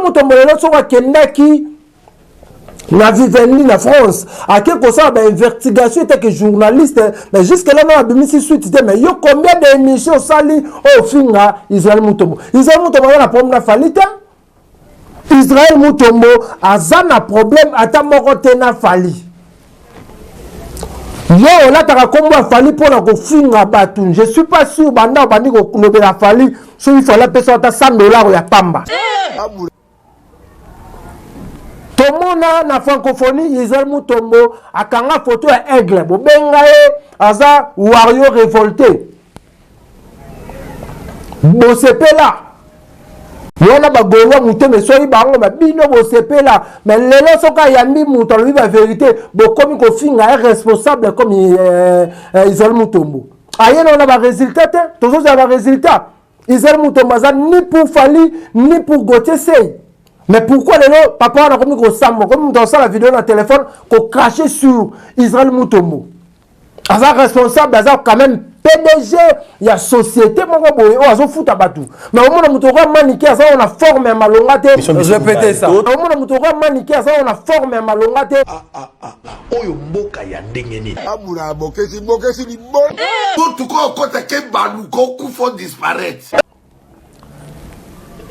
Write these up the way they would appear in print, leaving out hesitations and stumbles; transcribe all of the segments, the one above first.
Mutombo lelo soka kendaki na Vivendi na France à quelque chose investigation était que journaliste mais jusque là non abimisi suite mais yo combien d'émissions sali au finga Israël Mutombo na problème na falita Israël Mutombo azana problème ata moko te na fali yo là ta komba fali pour na ko finga batu je suis pas sûr banda bandi ko lobela fali so il fallait payer $100 ya pamba Tomona na francophonie Israël Mutombo akanga photo ya aigle bobenga aza wario révolté bosepela yona bagolwa muteme soyi bango babino bosepela mais lelo soka yambi muto lui la vérité bokomi ko finga responsable comme Israël Mutombo ayeno na ba résultat tozo za ba résultat Israël Mutombo aza ni pour Fali ni pour Gauthier Sey. Mais pourquoi les lots, papa, on a commis comme dans ça la vidéo dans le téléphone, qu'on crachait sur Israël Mutombo. Azar responsable, Azar quand même PDG, il y a société, mon gars, on a foutu à Batou. Mais au moment où on a maniqué, on a formé un malongate. Répétez ça. Au moment où on a maniqué, on a formé un malongate. Oyo mboka ya ndengeni. Amura bokesi li bon. Tout quoi quand que balu ko faut disparaître.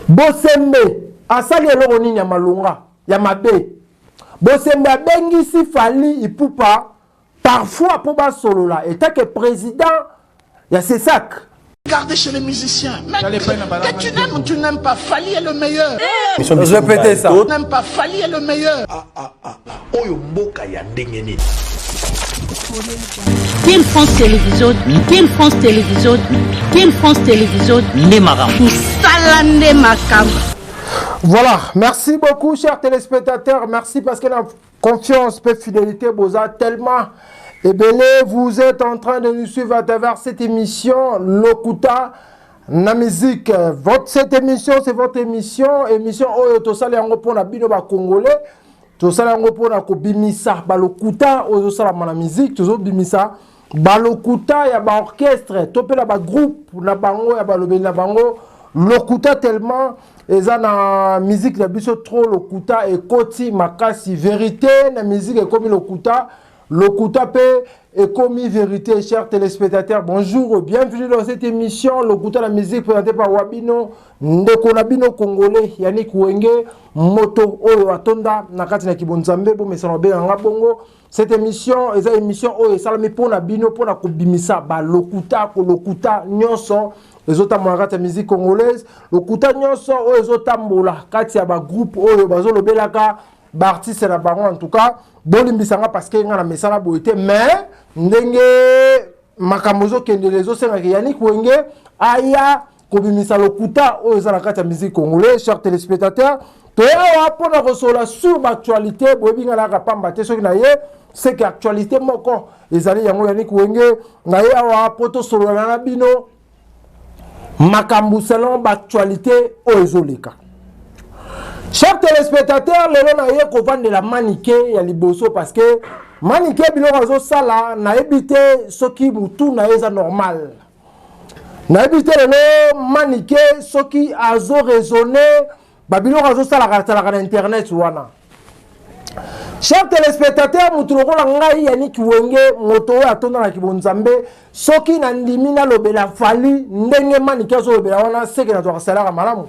Bosembe asali eloko nini ya malonga ya mabe Bosembe abengisi Fali Ipupa parfois pour ba solola et tant que président il y a ses sacs. Regardez chez les musiciens. Mais tu n'aimes pas Fali est le meilleur. Répétez ça. Tu n'aimes pas Fali est le meilleur. Oyo mboka ya ndengeni. Team France Télévision, Team France Télévision, Team France Télévision, Nemara. Salande Makam. Voilà, merci beaucoup chers téléspectateurs, merci parce que la confiance et fidélité vous a tellement ébélé, vous êtes en train de nous suivre à travers cette émission Lokuta na musique. Cette émission, c'est votre émission Oyo Tosali yango pona bino ba Congolais, Tosali yango pona ko bimisa ba Lokuta Oyo sala na musique, tozo bimisa ba Lokuta ya ba orchestre, topela ba groupe na bango ya ba lobeli na bango Lokuta tellement eza na musique na biso trop Lokuta et koti makasi vérité na musique et comme Lokuta pe et comme vérité chers téléspectateurs bonjour bienvenue dans cette émission Lokuta la musique présentée par Wabino ndeko na bino congolais Yannick Wenge moto oyo atonda na kati na kibonzambe bo mesana benga bongo cette émission eza émission oyo salami pona bino pona kobimisa ba Lokuta nyonso ezotambula kati ya musique congolaise Lokuta nyonso oyo ezotambola kati ya ba groupe oyo bazolobelaka ba artiste na bango en tout cas bolimbisanga parce que nga na mesala boité mais ndenge makamozo kendelezo sengaki Yannick Wenge aya kobimisa Lokuta oyo eza na kati ya musique congolaise chers téléspectateurs toya pona kosola sur l'actualité boyebinga la pamba te soki na ye c'est que actualité moko ezali yango Yannick Wenge na ye awa poto solo na bino makambu selon l'actualité ozoleka. Chers téléspectateurs, lelo na ye ko vandela maniqué ya liboso parce que maniqué biloko azo sala na ebité soki mutu na eza normal. Na ebité lelo maniqué soki azo raisonner ba biloko azo sala na internet wana. Chers téléspectateurs, mutuloko la ngai Yannick Wenge moto atonda na kibonzambe soki na ndimi na lobela Fali ndenge maniqué zo lobela wana seke na to sala malamu.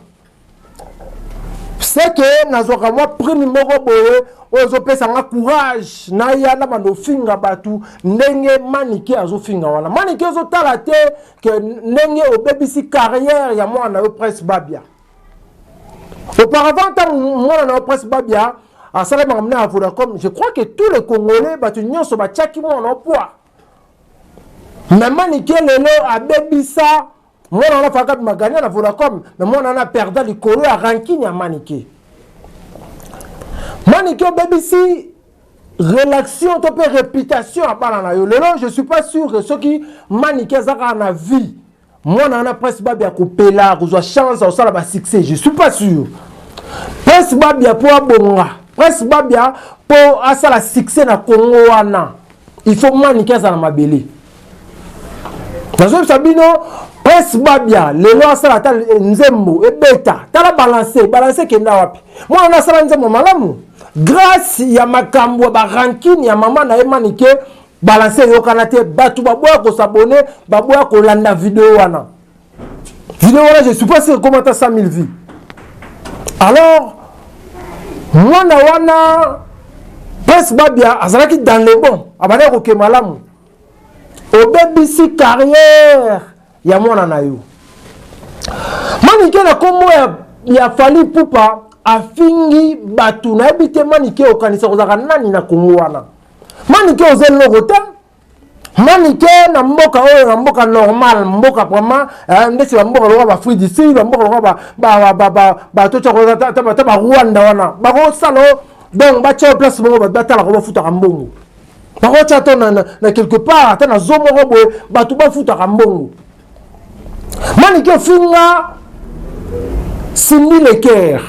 C'est que nazoka moi premier moko boye ozo pesa nga courage na ya na bando finga batu ndenge maniqué azo finga wana maniqué zo tala te que ndenge obebisi carrière ya moi na presse babia auparavant tant moi na presse babia à Salem Ramna à Vodacom je crois que tous les Congolais batu nyonso ba tchaki moi en poids mais maniqué lelo abebisa moi on a fait ma gagné à Vodacom mais moi on a perdu le colo à ranking à maniqué BBC réaction to peu réputation à parler là lelo je suis pas sûr que ceux qui maniqué ça na vie moi on a presque babia kopela ko chance au sala ba succès je suis pas sûr presque babia pour bonga presque babia pour asala succès na Congo wana il faut maniqué ça na mabele. Parce que Sabino, Prince Babia, le loi salata nzembo et beta, tala balancer kenda wapi. Moi on a sala nzembo malamu. Grâce ya makambo ba ranking ya mama na emanike balancer yo kanate batu baboya ko s'abonner, baboya ko landa vidéo wana. Vidéo wana je suis pas sûr comment t'as 100 000 vues. Alors moi na wana Prince Babia azalaki dans le bon, abana ko ke malamu. Au BBC carrière ya mwana na yo manike na kombo ya Fally Ipupa afingi batu na ebite manike okanisa kozaka nani na kombo wana manike ozel logota manike na mboka oyo na mboka normal mboka vraiment ndesi ba mboka loka ba fruit d'ici ba mboka loka ba to tshoko ta Rwanda wana ba ko salo donc ba tshao place mo ba tala ko ba futa kambongo ba ko tshata na quelque part ta na zomo robo ba tu ba futa kambongo. Manike finga Cindy Leker.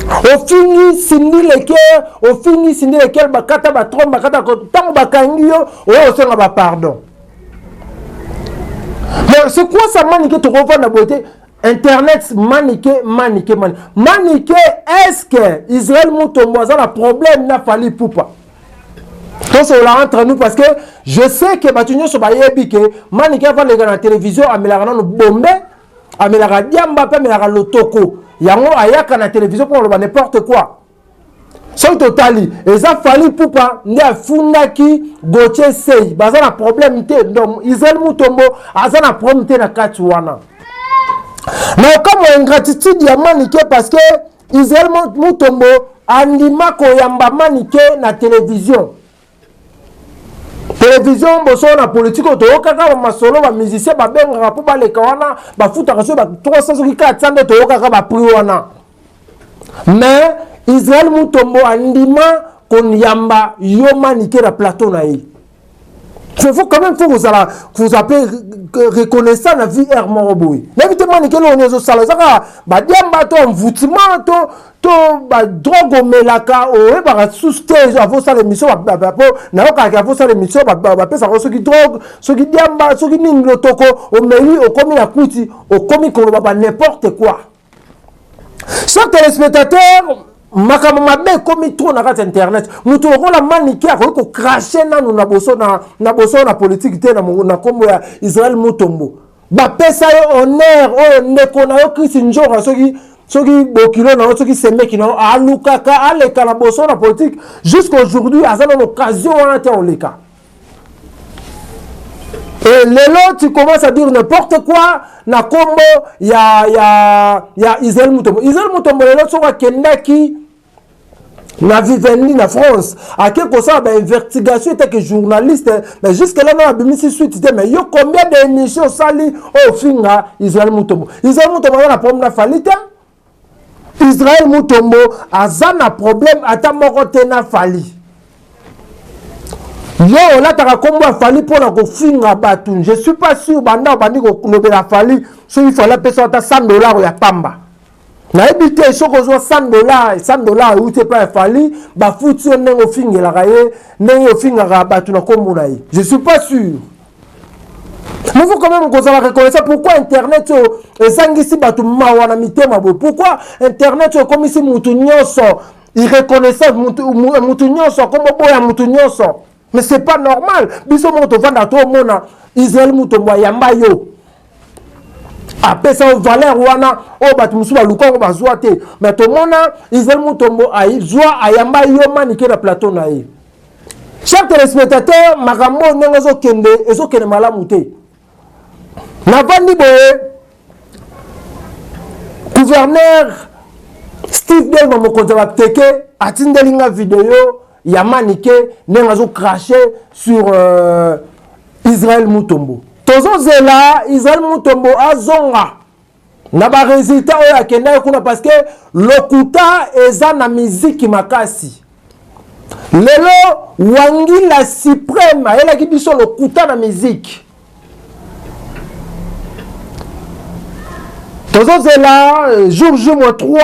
Au fingi Cindy Leker, au fingi Cindy Leker bakata ba trompe bakata ko tango bakangi yo o senga ba pardon. Mais c'est quoi ça manike to ko na beauté internet manike est-ce que Israël Mutombo a un problème na Fally Ipupa? Donc c'est là entre nous parce que je sais que Batunyo Sobayebi que Manike va les gars la télévision améliorant nos bombes, améliorant Diamba, améliorant l'otoko. Yango ayaka na télévision pour le n'importe quoi. C'est total. Et ça Fally Ipupa ne fundaki Gauthier Sey. Baza un problème té donc Israël Mutombo a un problème té na Katuana. Mais comme ingratitude ya Manike parce que Israël Mutombo andima koyamba Manike na télévision. Télévision boso na politique to kaka ba solo ba musicien ba benga po ba leka wana ba futa kaso ba 300 400 to kaka ba prix wana. Mais Israël Mutombo andima kon yamba yo Manike na plateau na yi. Il faut quand même vous appelez reconnaissant la vie Air Moroboui. N'évitez Manike lo nyozo sala zaka ba diamba to mvutima to ba drogue melaka o ba sous-stage avant ça l'émission ba na oka avant ça l'émission ba pesa ko soki drogue soki diamba soki ningo toko o meli o komi na kuti o komi ko ba n'importe quoi. Chers téléspectateurs makambo mabe komi trop na kati internet mutu okola Manike ako cracher nanu na boso na politique te na kombo ya Israël Mutombo ba pesa yo honneur o ndeko na yo Chris Njora soki bokilo na soki semeki na alukaka aleka na boso na politique jusqu'aujourd'hui azana l'occasion wana te oleka. Et lelo tu commences à dire n'importe quoi na kombo ya Israël Mutombo. Israël Mutombo lelo soka kendaki na Vivendi na France à quelque chose ben investigation était que journaliste mais jusque là non abimisi suite mais yo combien d'émissions sali au finga Israël Mutombo na problème na falita Israël Mutombo azana problème ata moko te na fali yo là ta kombo fali pour la ko finga batu je suis pas sûr banda bandi ko lobela fali so il faut la personne ata $100 ya pamba. Na ebité soko zo $100 ou te pas Fally ba futi nengo fingela kaye nengo finga batu na kombo na yi. Je suis pas sûr. Mais faut quand même qu'on ça reconnaître pourquoi internet ezangisi batu mawana mitema bo. Pourquoi internet comme ici mutu nyonso irreconnaissable mutu nyonso comme boya mutu nyonso. Mais c'est pas normal. Biso moto vanda to mona Israël Mutombo yamba yo. Après ça valeur wana o batu musuba lukongo bazwa te mais to mona Israël Mutombo ayi zwa ayamba yo Manike na plateau na yi. Chers téléspectateurs makambo ndenge ezokende malamu te na vandi boye gouverneur Steve Delma mokonzi wa teke atindelinga vidéo ya Manike ndenge azo cracher sur Israël Mutombo. Tozo zela Israël Mutombo azonga na ba résultat oya kenda kuna parce que lokuta eza na musique makasi. Lelo Wangila Supreme elle qui biso lokuta na musique. Tozo zela jour mois 3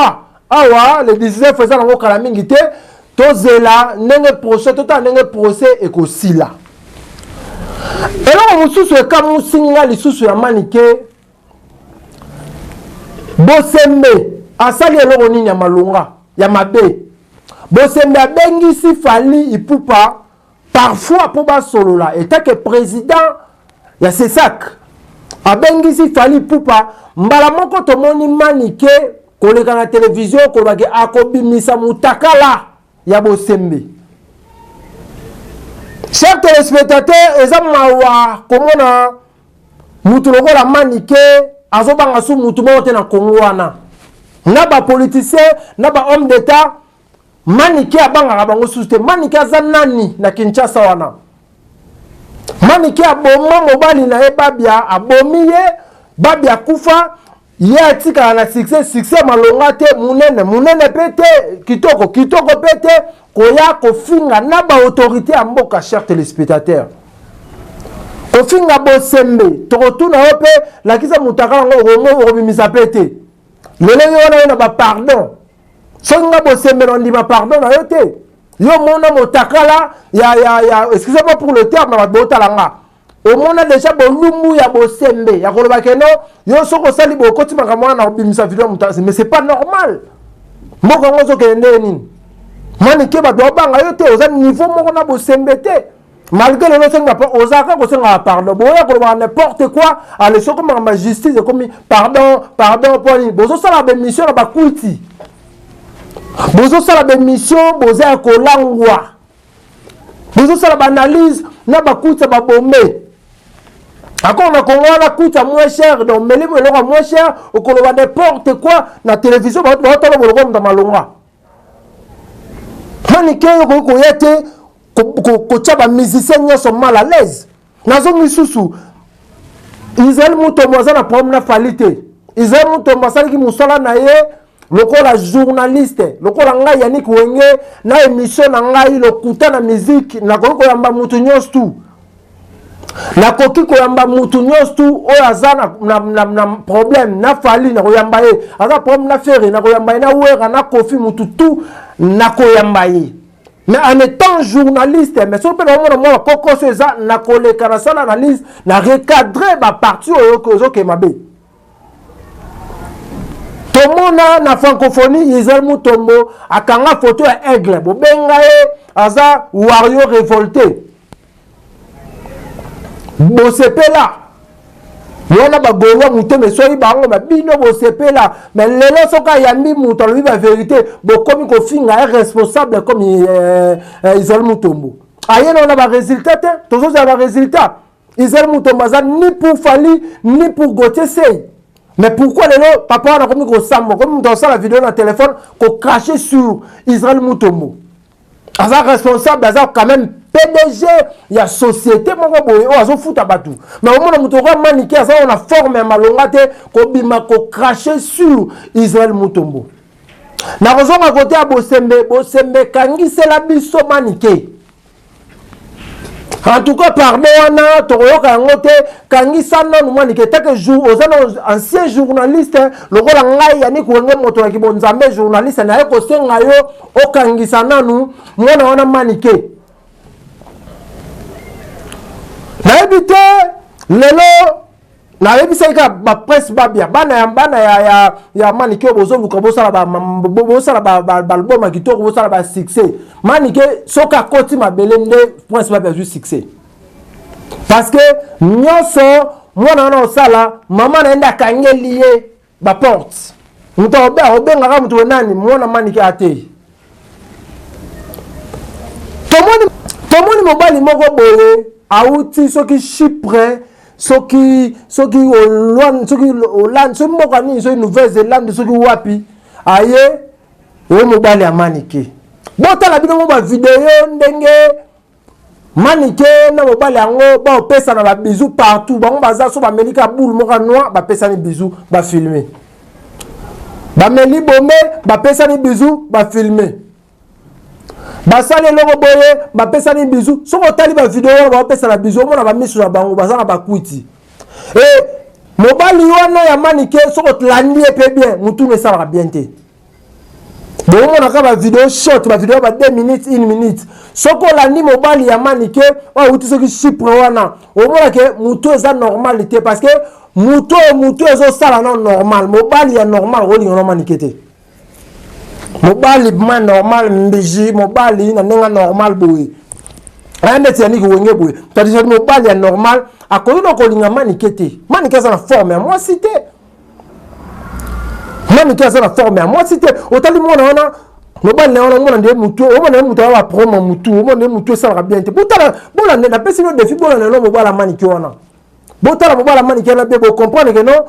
awa le 19 eza na ngokala mingi te tozela ndenge procès tota ndenge procès ekosila. Alors mususu ekamu singa lisusu ya manike Bosembe asali eloko nini ya malonga ya mabe. Bosembe abengisi Fally Ipupa parfois pour basolola et que président ya Sesak abengisi Fally Ipupa mbala moko tomoni manike koleka na télévision kolaki akobimisa mutakala ya Bosembe. Chers téléspectateurs, eza mawa komona mutu lokola manike azobanga su mutu mote na Kongo wana. Na ba politicien, na ba homme d'état, manike abanga bango suste. Manike aza nani na Kinshasa wana. Manike aboma mobali na ye babia, abomiye, babia kufa, ye atika na succès malonga te, munene pete, kitoko pete, koya kofinga na ba autorité ya mboka, chers téléspectateurs. Kofinga Bosembe, torotuna ope, la kisa mutakala ngo robimisa pete. Lelo yo na ba pardon. Songa Bosembe on ma pardon na yote. Yo mona motakala ya excusez-moi pour le terme na botalanga. Au mona déjà bolumbu ya Bosembe, ya koloba keno, yo soko sali bokoti makamwa na robimisa video mutasi, mais c'est pas normal. Moko ngozo kende nini? Manike ba do banga yote oza niveau moko na Bosembe te. Malgré le fait que Osaka a pardon, n'importe quoi, à l'échelle comme la justice, comme pardon, bozo ça la mission la bakuiti. Bozo ça la mission, bozo a kolangwa. Bozo ça la analyse, na bakuiti ba bombe. Encore on a Congo la coûte moins cher, donc mais les moins cher, au koloba n'importe quoi, na télévision, ba tolo boloko dans malonga. Manike ko yete kochaba musicien sont mal à l'aise. Nazo misusu Israël Mutombo za na problème na falite. Israël Mutombo sali ki musala na ye lokola journaliste, lokola ngai Yannick Wenge na émission na ngai lokuta na musique na ko yamba mutu nyonso. Na koki ko yamba mutu nyonso o azana na problème na Fally na ko yamba ye. Aza problème na Ferry na ko yamba na Wera na Kofi mutu tout na ko yamba ye. Mais en étant journaliste, mais si on peut dire que c'est ça, na collé carassa l'analyse, na recadré ma partie au que ma bé. Tomona na francophonie, Israël Mutombo, a kanga photo à aigle, bo bengae, aza warrior révolté. Bo sepela. Yona ba gowa muté mais soyi bango ma bino bo sepela mais lelo soka yambi muto lui la vérité bo comme ko finga est responsable comme Israël Mutombo ayé on a ba résultat toujours ça ba résultat Israël Mutombo ça ni pour Fally ni pour Gauthier Sey mais pourquoi lelo papa on a comme ko sambo comme dans ça la vidéo dans téléphone ko cracher sur Israël Mutombo asa responsable asa quand même PDG, il y a société, mon boy, oh, azo fout à batou. Mais au moment où tu vois maniqué, ça on a formé malongate, ko bima ko cracher sur Israël Mutombo. Na raison à côté à Bosembe kangi c'est la biso maniqué. En tout cas, pardon, na toroka ngote kangi sana no maniqué. Tant que jour, aux anciens journalistes, le rôle ngai Yannick Wenge moto ki bonzambe journaliste na ko senga yo o kangi sana nu, mona wana maniqué. Na ebite lelo na ebise ka ba presse babia bana ya manike bozo bukabosa ba album kitoko bosa ba succès manike soka koti mabelende presse babia ju succès parce que nyoso mwana na osala mama na enda kangeliye ba porte muto obenga ka muto nani mwana manike ate tomoni mobali moko boye auti soki Chypre soki Hollande soki mokani soki Nouvelle-Zélande soki wapi aye e mobali ya manike botala bino mo ba video ndenge manike na mobali yango ba opesa na ba bisou partout bango baza so ba melika boule moka noir ba pesa ni bisou ba filmer ba meli bombe ba pesa ni bisou ba filmer basali longo boye ba pesa ni bizu soko tali ba video ba pesa na bizu mona ba misu na bango bazanga ba kwiti mobali wana ya manike soko tlandi pe bien mutu ne sala bien te Bon, on a quand vidéo short, ma vidéo va 2 minutes, 1 minute. Soko la ni mobile ya manike, ou tout ce qui Chypre wana. Au moins que muto est normalité parce que muto est ça normal. Mobile ya normal, roli on maniquete. Mobile man normal mbiji, mobile na nenga normal boui. Un métier ni gouenge boui. Tandis que mobile ya normal, à cause de kolinga maniquete. Maniquete la forme, moi cité. Maniquete la forme, moi cité. Autant de monde on mobile on a des mutu, on a mutu va prendre mutu, on a mutu ça va bien. Botala, bola na pesi no défi bola na no mobile maniquete wana. Botala mobile maniquete na be comprendre que non.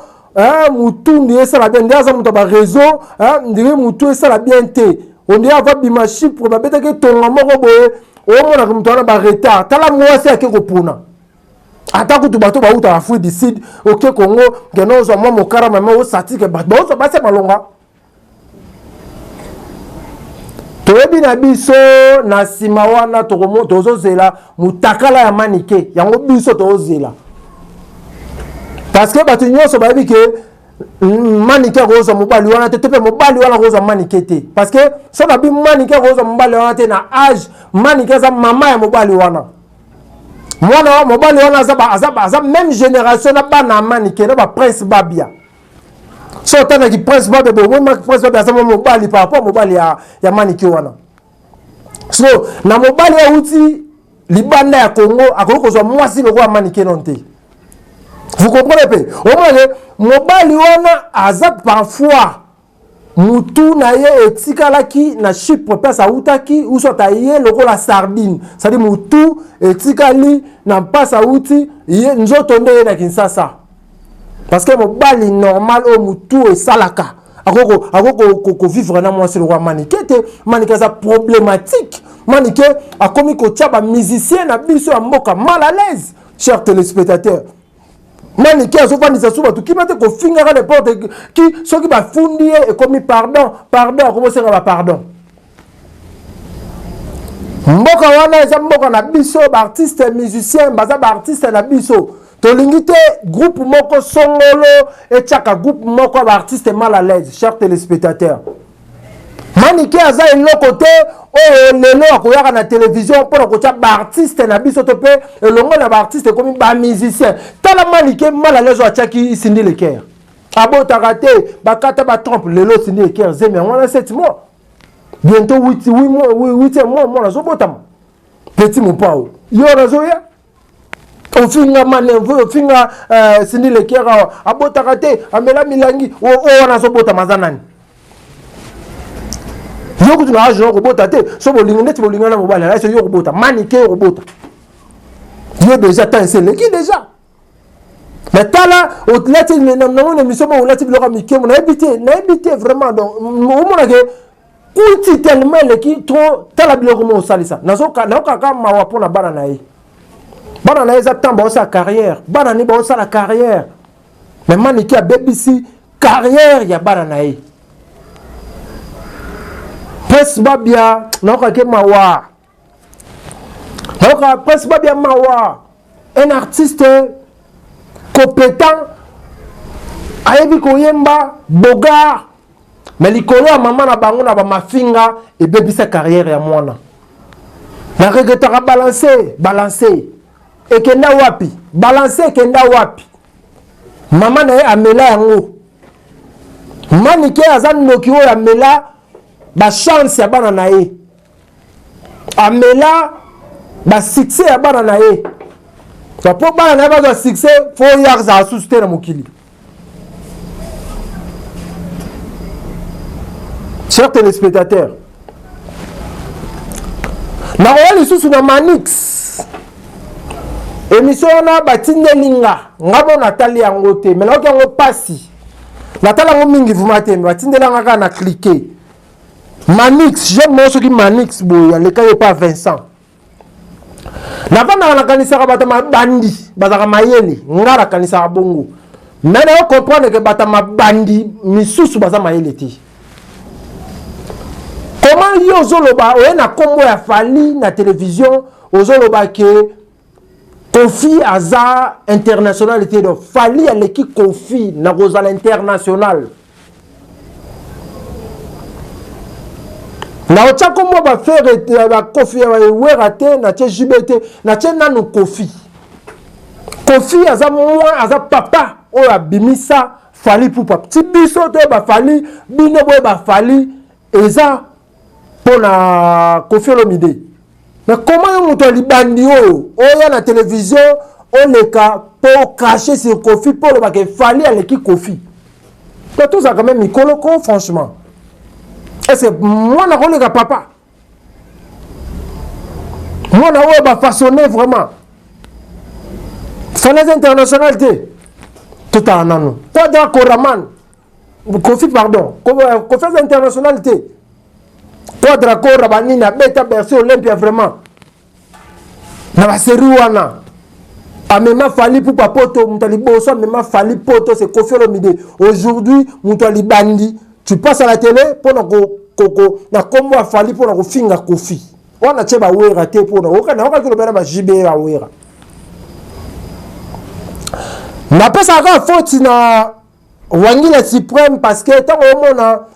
Mutu ndiye ça la bien ndaza mutu ba réseau ndiye mutu ça la bien té on dit avoir bimachi pour ba beta ke tonga moko boye o mona ko mutu na ba retard tala mwasi ake ko puna ata kutu bato ba uta afu decide OK Congo ngeno zo mo kara mama o sati ke ba zo ba se malonga toyebi na biso na sima wana tokomo tozozela mutakala ya manike yango biso tozozela. Parce que bato nyonso bayebi ke manike roza mobali wana te pe mobali wana roza manike te parce que so na bi manike roza mobali wana te na âge manike za mama ya mobali wana mwana mobali wana azaba même génération na bana manike na ba prince babia so tana ki prince babia bo moi prince babia za mobali par rapport mobali ya manike wana so na mobali ya uti libanda ya Congo akoko zo mwasi lokwa manike non te. Vous comprenez pas? Au moins, mobali wana azap parfois mutu na ye etikalaki na Chypre pesa utaki ou soit ye loko la sardine. Ça dit mutu etikali na pasa uti ye nzoto nde na Kinshasa. Parce que mobali normal au mutu et salaka. Akoko vivre na moi c'est le roi manikete, manika ça problématique. Manike a commis ko tchaba musicien na biso ya mboka mal à l'aise, chers téléspectateurs. Manike a souvent dit ça souvent tout qui m'a dit qu'on finira n'importe qui ceux qui va founder et commis pardon comment ça va pardon mboka wana eza mboka na biso ba artiste musicien baza ba artiste na biso to lingite groupe moko songolo et chaka groupe moko ba artiste mal à l'aise chers téléspectateurs. Manike aza eloko te o lelo akoyaka na télévision pour ko tia ba artiste na biso to pe elongo na ba artiste comme ba musicien tala Manike mal à l'aise a tiaki isindi le cœur abota raté ba kata ba trompe lelo sindi le cœur zeme on a 7 mois bientôt 8 mois moi zo botama petit mon pao yo razoya on finga manevo finga sindi le cœur abota raté amela milangi o na zo botama zanani yoko tuna ajo robota te so bolinga net bolinga na mobile là c'est yoko robota Manike robota yo déjà tant c'est le qui déjà mais tala au lati non émission mo lati biloko mike mo na éviter vraiment donc mo na ke kuti tellement le qui trop tala biloko mo salisa nazo ka mawa pona bana na za tamba sa carrière bana ni ba sa la carrière mais Manike a BBC carrière ya bana na Prince Babia naoka ke mawa naoka Prince Babia mawa un artiste compétent ayebi koyemba boga mais likolo ya mama na bango na ba mafinga et bebisa carrière ya mwana na regretera balancer et kenda wapi balancer kenda wapi mama na ye amela yango Manike azan nokio ya mela ba chance ya bana na ye amela ba succès ya bana na ye so po bana na ba succès fo ya za susute na mokili. Chers téléspectateurs, na wali susu na Manix émission na batindelinga ngabo natali yango te mais na yango pasi natala ngo mingi vumate batindelanga ka na cliquer Manix, j'aime moi ce qui Manix, boy, le cas n'est pas Vincent. La femme a la canissara batama bandi, bazara mayeli, ngara canissara bongo. Mais on comprend que batama bandi, misusu bazama mayeli. Comment yo zoloba, ou na combo ya fali na télévision, o zoloba ke Kofi Aza internationalité de fali à l'équipe Kofi na Rosal international. Na ocha komo ba faire ba Kofi ya wera te na che jibete na che nanu Kofi. Kofi aza moi aza papa o abimisa fali pour papa. Ti biso te ba fali bino boy ba fali eza pona Kofi Olomide. Mais comment on te libandi o ya na télévision on le cas pour cacher sur Kofi pour le ba que fali à l'équipe Kofi. Tout ça quand même Mikoloko franchement. Et c'est moi na le papa. Moi na va façonner vraiment. Fallait internationalité. Tout à nanou. Toi d'accord Raman. Kofi pardon. Kofi internationalité. Toi d'accord Rabani na beta bercer Olympia vraiment. Na la série wana. A même fali pour papoto mutali boso même fali poto c'est Kofi Olomide. Aujourd'hui mutali bandi. Tu passes à la télé pour na kombo afali pour na finga Kofi. On a tcheba wera te pour na okana okana ko ba jibe ba wera. Na pesa ka faute na Wangila Supreme parce que tant au mona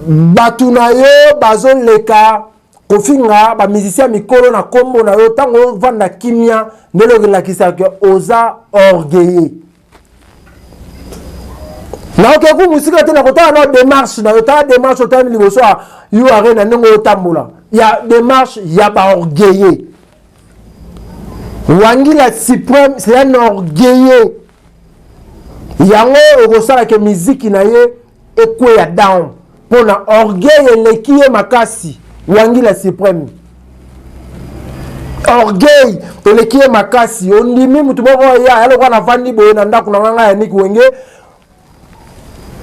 batuna yo bazon leka kofinga ba musicien mikolo na kombo na yo tant o vanda kimia ndelo la kisaka oza orgueilleux. Na oke ku musika te na kota na démarche na yota démarche otami liboso yo arena ndongo tambola ya démarche ya ba orgueilleux. Wangila Supreme c'est un orgueilleux. Yango okosala ke musique na ye ekwe ya down pona orgueil lekie makasi Wangila Supreme. Orgueil lekie makasi ondimi mutu moko ya aloko na vandi boye na ndako na nganga ya Nick Wenge.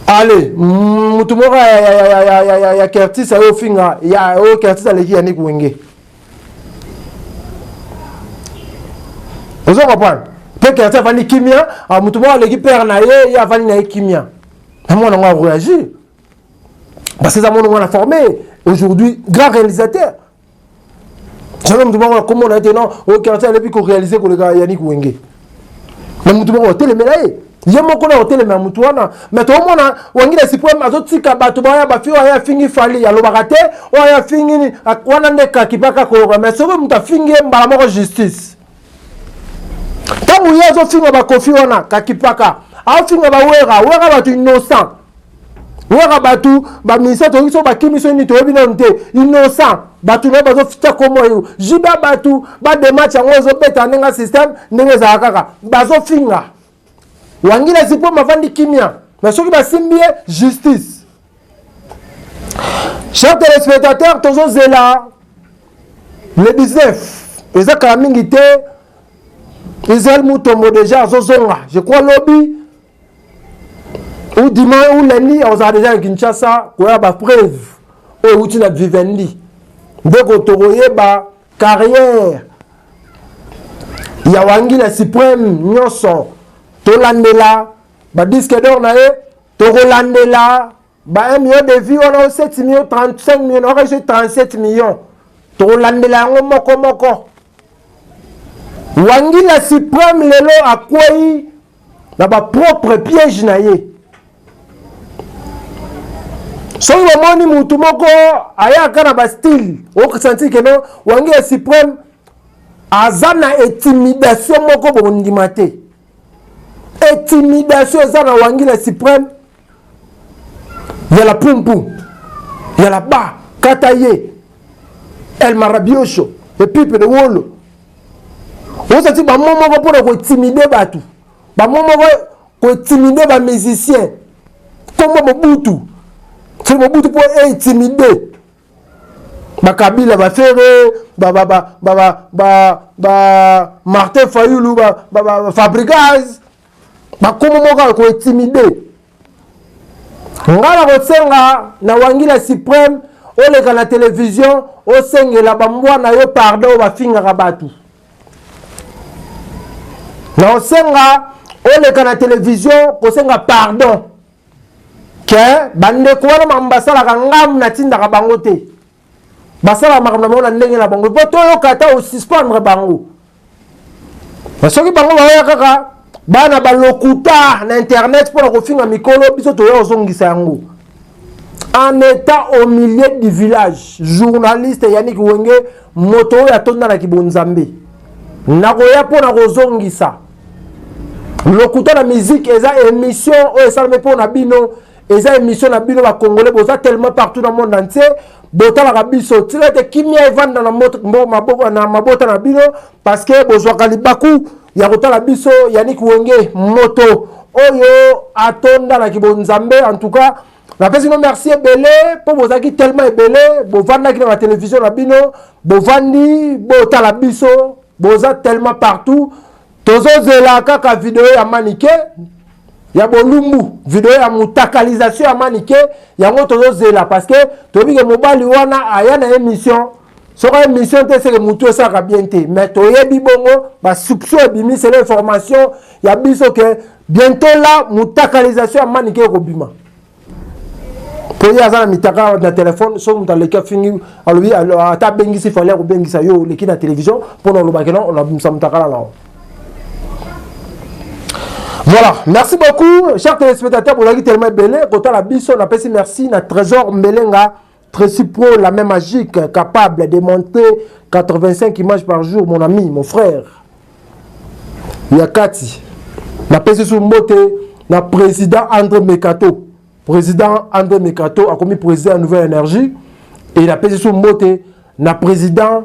Allez, mutumora ya Curtis ayo finga ya o Curtis aleki ya Nick Wenge. Vous comprenez? Pe Curtis va ni kimia, a mutumora aleki père na ye ya va ni kimia. Moi on a réagi. Parce que ça on a formé aujourd'hui grand réalisateur. J'allais mutumora comment on a été non, o Curtis aleki ko réaliser ko le gars ya Nick Wenge. Mais mutumora télé melaye. Yemoko na hotel me mutuana mais to mona Wangila Supreme azotika bato ba ya ba fi ya fingi fali ya lobakate o ya fingi wana ndeka kipaka ko mais sobo muta fingi mbala moko justice tangu yezo finga ba Kofi wana kakipaka a finga ba wera batu innocent wera batu ba misa to iso ba kimiso ni to ebina nte innocent batu na bazo fita komo yo jiba batu ba de match yango zo beta nenga system ndenge za kaka bazo finga Wangila Supreme mavandi kimia. Mais ceux qui va simbie justice. Chers téléspectateurs, toujours zela. Le 19. Les akalamingité. Israël Moutombo déjà zozonga. Je crois lobby. Ou dimanche ou lundi, on a déjà Kinshasa. Quoi a ba preuve. Ou tu n'as vivendi. Donc on toroye ba carrière. Ya Wangila Supreme nyoso. Tolandela, ba disque d'or na e, Tolandela, ba 1 million de vues, on a 7 millions, 35 millions, on a 37 millions. Tolandela, on moko. Wangila Supreme lelo a kwei, na ba propre piège na ye. So yo moni mutu moko, aya kana ba style, o senti que non, Wangila Supreme, azana intimidation moko bondimate. Intimidation ça na Wangila Supreme. Il y a la Pumpu, il y a la Ba, Kataye, El Marabiocho, et Pipe de Wolo. On se dit ba momo ko pour intimider batu. Ba momo ko intimider ba musicien. Comme Mobutu. C'est Mobutu pour intimider. Ba Kabila ba faire Martin Fayulu ba Fabregas. Comment on va intimider? Ngala kosenga na Wangila Supreme oleka na télévision osengela bambwa na yo pardon ba finga rabatu. Na osenga oleka na télévision kosenga pardon. Ke bande ko wana mambasala ka ngam na tinda ka bango te. Basala makamna mona ndenge na bango. Poto yo kata o suspendre bango. Basoki bango ba ya kaka bana balokuta na internet pour kofinga mikolo biso to yo zongisa yango en état au milieu du village. Journaliste Yannick Wenge, moto ya tonda na kibonzambe. Nagoya po na kozongisa. Lokuta na musique, eza émission, esalme po na bino, eza émission na bino ba Congolais, boza tellement partout dans le monde entier. Bota la biso, tila te kimia evanda na mabota na bino, parce que bozwa kalibaku, ya kota la biso, Yannick Wenge, moto, oyo, atonda na kibonzambe, en tout cas, la personne merci ebele, pour bozaki tellement ebele, bovanda ki na la télévision na bino, bovandi, bota la biso, boza tellement partout, tozo zela kaka vidéo ya manike, ya bolumbu, vidéo ya mutakalisation ya manike, yango tozo zela, parce que, tobi ke mobali wana aya na émission, sera émission te c'est que mutu esaka bien te, mais toyebi bongo, ba soupçon ebimi, c'est l'information, ya biso que, bientôt là, mutakalisation ya manike kobima. Pour y avoir mitaka na téléphone, so muta leka fingi, alobi ata bengisi fallait ko bengisa yo leki na télévision pour no loba keno on a bimsa mutaka là. Voilà, merci beaucoup chers téléspectateurs pour la tellement belé, kota la biso na pesi merci na Trésor Melenga, Tracy Pro la même magique capable de monter 85 images par jour mon ami, mon frère. Yakati. Na pesi sou mbote na président André Mekato. Président André Mekato a commis président à Nouvelle Énergie et il a payé son moté na président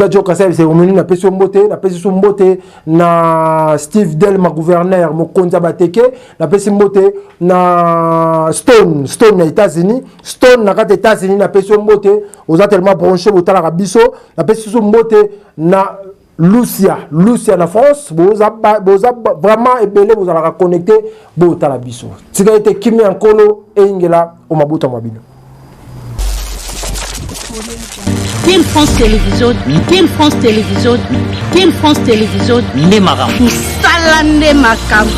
Joe Kassel c'est revenu na payé son moté na Steve Delma gouverneur Mokonza Bateke na payé son moté na Stone na États-Unis Stone na kat États-Unis na payé son moté aux a tellement branché au tala biso na payé son moté na Lucia na France, boza vraiment ebele vous allez connecter bota la biso. Tika ete kimi ankolo e ingela o mabuta mabino. Team France Télévision, Team France Télévision, Team France Télévision, Nemaram. Salande makam.